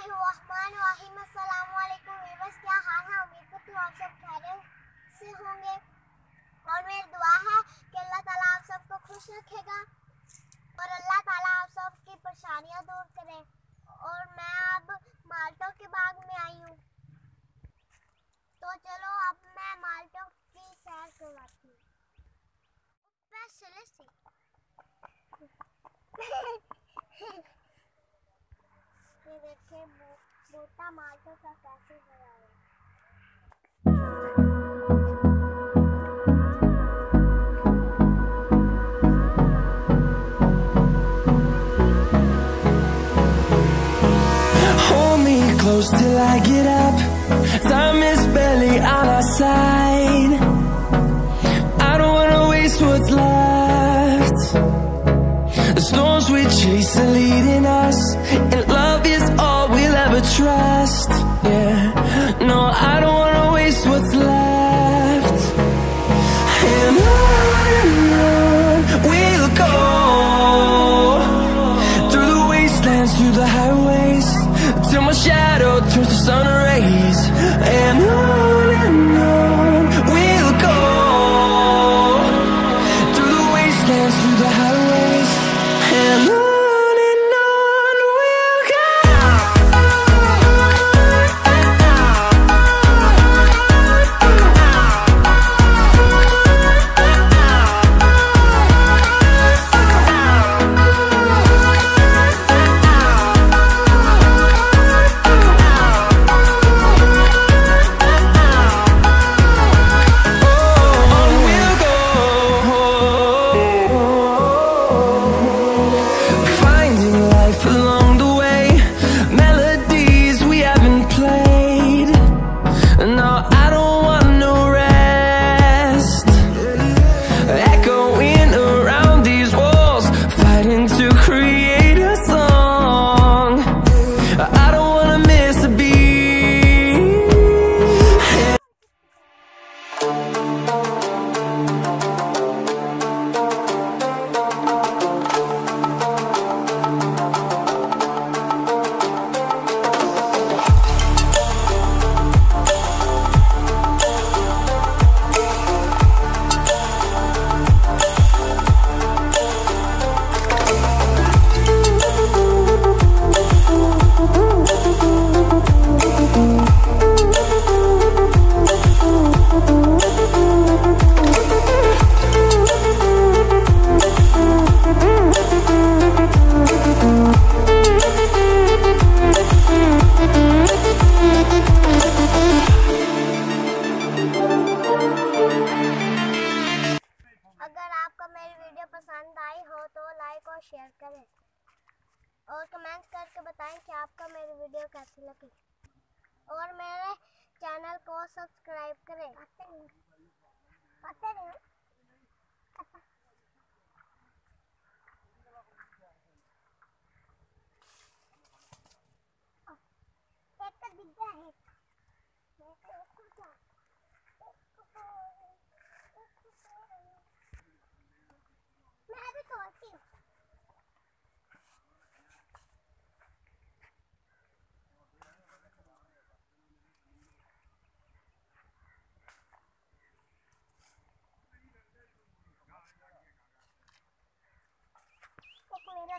बिस्मिल्लाहिर्रहमानिर्रहीम। अस्सलाम वालेकुम व्यूअर्स, क्या हाल है? उम्मीद करती हूँ आप सब खैरियत से होंगे और मेरी दुआ है कि अल्लाह ताला आप सबको खुश रखेगा और अल्लाह ताला आप सबकी परेशानियां दूर करे। और मैं अब माल्टों के बाग में आई हूँ, तो चलो अब मैं माल्टों की सैर करवाती हूँ। ये देखिए बूटा माल्टों का कैसे बना है। Hold me close till I get up. Time is barely on our side. I don't wanna waste what's left. The storms we chase are leading us, and love is all we'll ever trust. Yeah, no, I don't wanna waste what's left. And on we'll go, through the wastelands, through the highways, till my shadow turns to sun rays. And on we'll go, through the wastelands, through the highways, and on we'll go. पसंद आई हो तो like और share करें और comment करके बताएं कि आपको मेरी वीडियो कैसी लगी और मेरे चैनल को सब्सक्राइब करें। मेरा